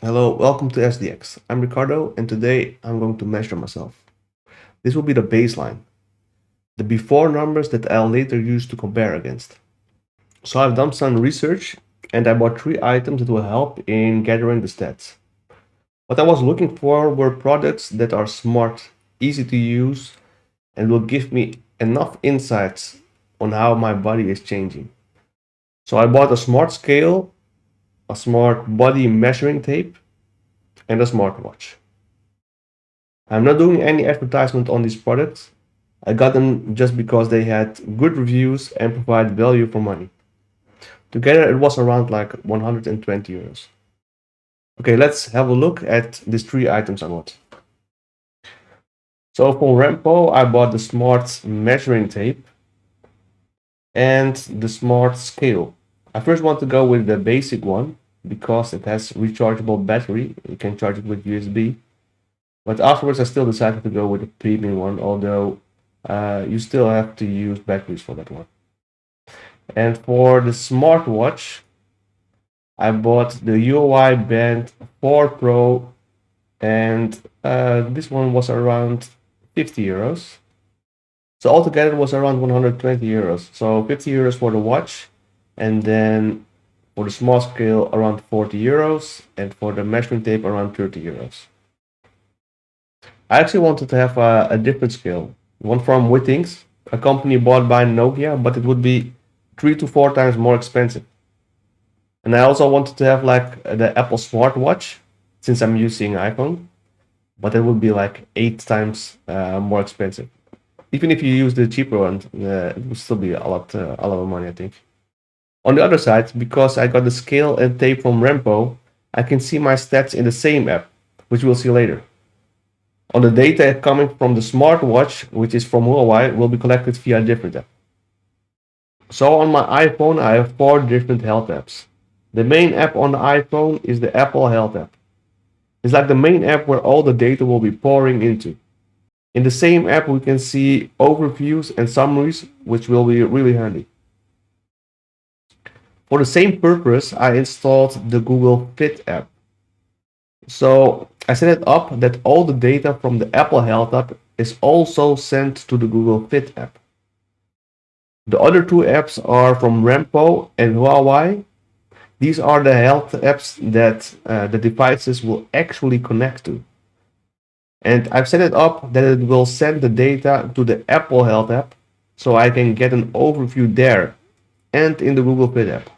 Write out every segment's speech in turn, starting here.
Hello, welcome to SDX. I'm Ricardo, and today I'm going to measure myself. This will be the baseline, the before numbers that I'll later use to compare against. So I've done some research, and I bought 3 items that will help in gathering the stats. What I was looking for were products that are smart, easy to use, and will give me enough insights on how my body is changing. So I bought a smart scale, a smart body measuring tape, and a smartwatch. I'm not doing any advertisement on these products. I got them just because they had good reviews and provide value for money. Together it was around like 120 euros. Okay, let's have a look at these 3 items I bought. So from Rampo, I bought the smart measuring tape and the smart scale. I first want to go with the basic one because it has rechargeable battery. You can charge it with USB. But afterwards, I still decided to go with the premium one, although you still have to use batteries for that one. And for the smartwatch, I bought the UI Band 4 Pro, and this one was around 50 euros. So altogether it was around 120 euros. So 50 euros for the watch, and then for the small scale around 40 euros, and for the measuring tape around 30 euros. I actually wanted to have a different scale, one from Wittings, a company bought by Nokia, but it would be 3 to 4 times more expensive. And I also wanted to have like the Apple smartwatch, since I'm using iPhone, but it would be like 8 times more expensive. Even if you use the cheaper one, it would still be a lot of money, I think. On the other side, because I got the scale and tape from Rempo, I can see my stats in the same app, which we'll see later. On the data coming from the smartwatch, which is from Huawei, will be collected via a different app. So on my iPhone, I have 4 different health apps. The main app on the iPhone is the Apple Health app. It's like the main app where all the data will be pouring into. In the same app, we can see overviews and summaries, which will be really handy. For the same purpose, I installed the Google Fit app. So I set it up that all the data from the Apple Health app is also sent to the Google Fit app. The other 2 apps are from Rempo and Huawei. These are the health apps that the devices will actually connect to. And I've set it up that it will send the data to the Apple Health app so I can get an overview there and in the Google Fit app.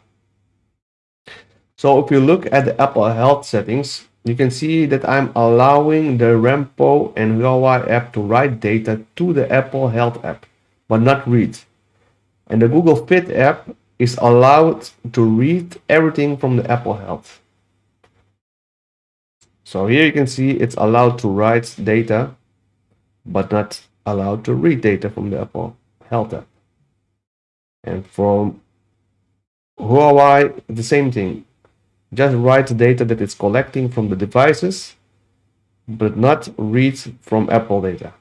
So if you look at the Apple Health settings, you can see that I'm allowing the Rempo and Huawei app to write data to the Apple Health app, but not read. And the Google Fit app is allowed to read everything from the Apple Health. So here you can see it's allowed to write data, but not allowed to read data from the Apple Health app. And from Huawei, the same thing. Just write the data that it's collecting from the devices, but not read from Apple data.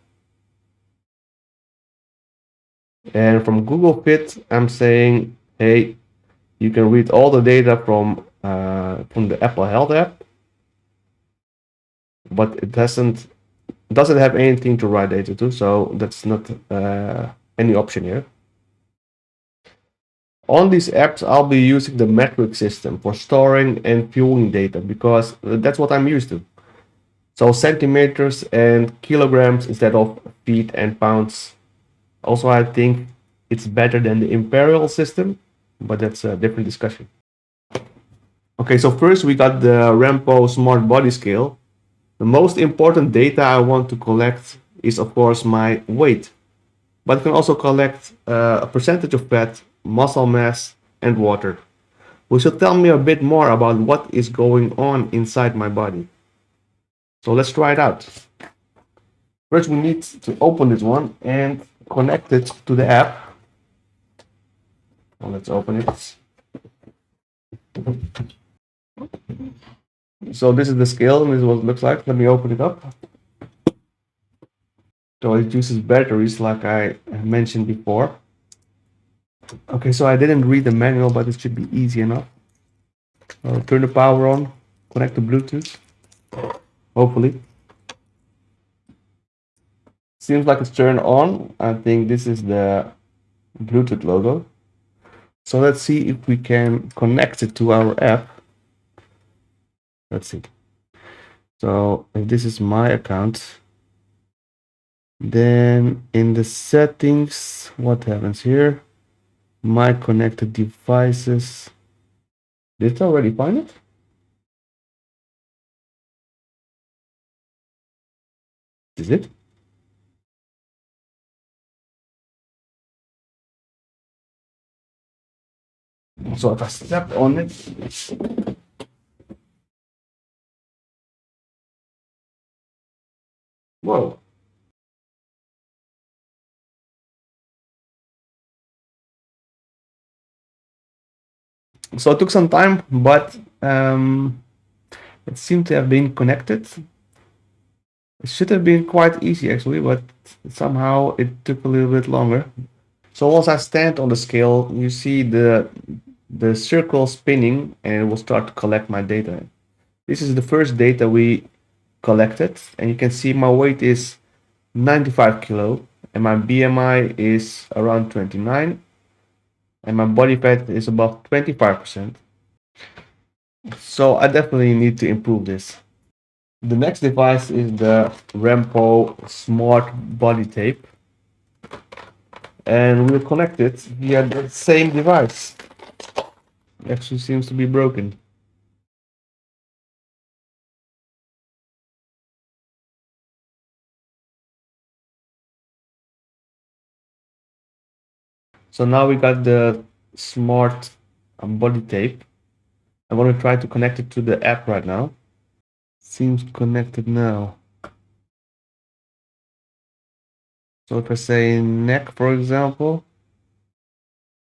And from Google Fit, I'm saying, hey, you can read all the data from the Apple Health app, but it doesn't have anything to write data to, so that's not any option here. On these apps, I'll be using the metric system for storing and viewing data because that's what I'm used to. So centimeters and kilograms instead of feet and pounds. Also, I think it's better than the imperial system, but that's a different discussion. Okay, so first we got the Rempo Smart Body Scale. The most important data I want to collect is of course my weight, but it can also collect a percentage of fat, muscle mass, and water, which will tell me a bit more about what is going on inside my body. So let's try it out. First, we need to open this one and connect it to the app. Well, let's open it. So this is the scale, and this is what it looks like. Let me open it up. So it uses batteries like I mentioned before. Okay, so I didn't read the manual, but it should be easy enough. I'll turn the power on. connect to Bluetooth, hopefully. Seems like it's turned on. I think this is the Bluetooth logo. So let's see if we can connect it to our app. Let's see. So if this is my account, then in the settings, what happens here? My connected devices. Did it already find it? Is it? So if I step on it, whoa. So it took some time, but it seemed to have been connected. It should have been quite easy actually, but somehow it took a little bit longer. So once I stand on the scale, you see the circle spinning and it will start to collect my data. This is the first data we collected, and you can see my weight is 95 kilo and my BMI is around 29 and my body fat is about 25%. So I definitely need to improve this. The next device is the Rempo Smart Body Tape, and we'll connect it via the same device. It actually seems to be broken. So now we got the Smart Body Tape. I'm going to try to connect it to the app right now. Seems connected now. So if I say neck, for example,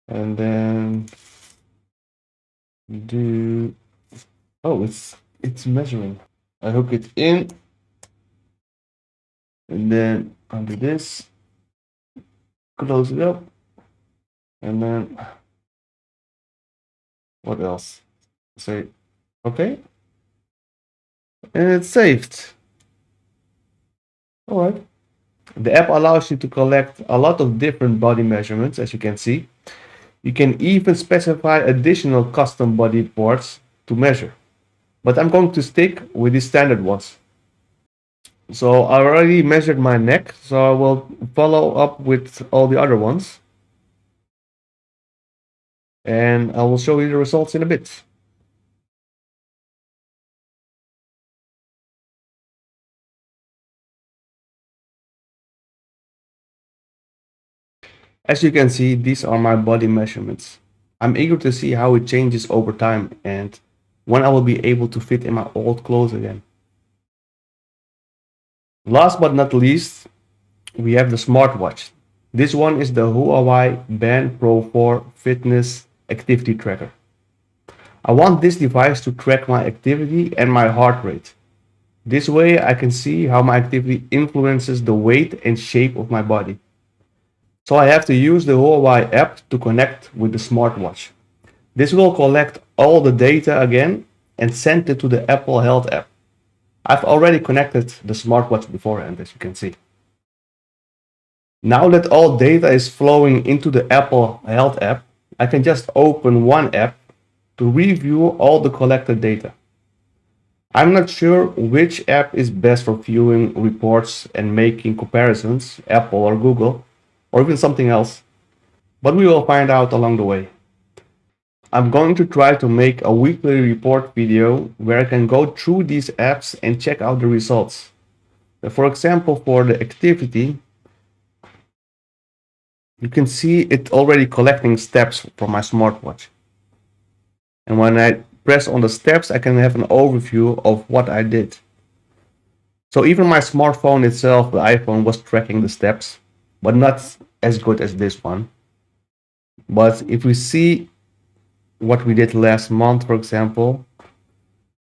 and then do, oh, it's measuring. I hook it in, and then under this, close it up, and then what else? Say okay, and it's saved. All right. The app allows you to collect a lot of different body measurements, as you can see. You can even specify additional custom body parts to measure. But I'm going to stick with the standard ones. So I already measured my neck, so I will follow up with all the other ones. And I will show you the results in a bit. As you can see, these are my body measurements. I'm eager to see how it changes over time and when I will be able to fit in my old clothes again. Last but not least, we have the smartwatch. This one is the Huawei Band Pro 4 Fitness Activity Tracker. I want this device to track my activity and my heart rate. This way I can see how my activity influences the weight and shape of my body. So I have to use the Huawei app to connect with the smartwatch. This will collect all the data again and send it to the Apple Health app. I've already connected the smartwatch beforehand, as you can see. Now that all data is flowing into the Apple Health app, I can just open one app to review all the collected data. I'm not sure which app is best for viewing reports and making comparisons, Apple or Google, or even something else, but we will find out along the way. I'm going to try to make a weekly report video where I can go through these apps and check out the results. For example, for the activity, you can see it already collecting steps from my smartwatch. And when I press on the steps, I can have an overview of what I did. So even my smartphone itself, the iPhone, was tracking the steps, but not as good as this one. But if we see what we did last month, for example,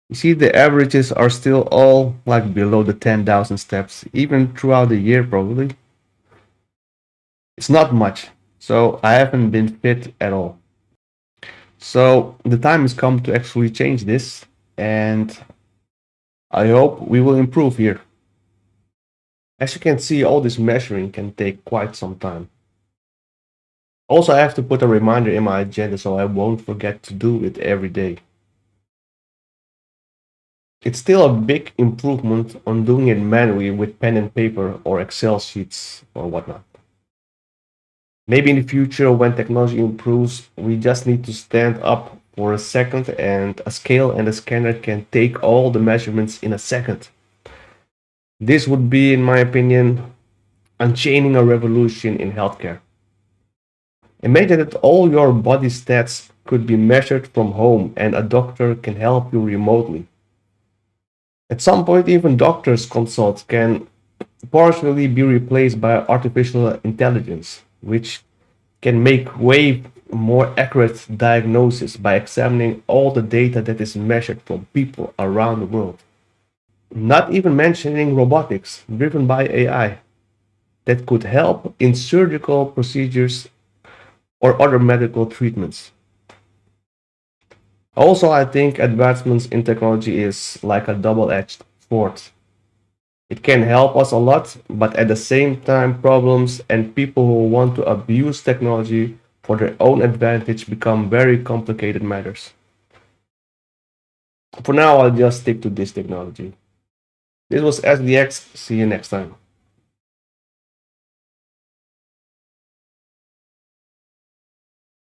you see the averages are still all like below the 10,000 steps, even throughout the year probably. It's not much, so I haven't been fit at all. So the time has come to actually change this, and I hope we will improve here. As you can see, all this measuring can take quite some time. Also, I have to put a reminder in my agenda so I won't forget to do it every day. It's still a big improvement on doing it manually with pen and paper or Excel sheets or whatnot. Maybe in the future, when technology improves, we just need to stand up for a second and a scale and a scanner can take all the measurements in a second. This would be, in my opinion, unchaining a revolution in healthcare. Imagine that all your body stats could be measured from home and a doctor can help you remotely. At some point, even doctors' consults can partially be replaced by artificial intelligence, which can make way more accurate diagnosis by examining all the data that is measured from people around the world. Not even mentioning robotics driven by AI that could help in surgical procedures or other medical treatments. Also, I think advancements in technology is like a double-edged sword. It can help us a lot, but at the same time, problems and people who want to abuse technology for their own advantage become very complicated matters. For now, I'll just stick to this technology. This was SDX. See you next time.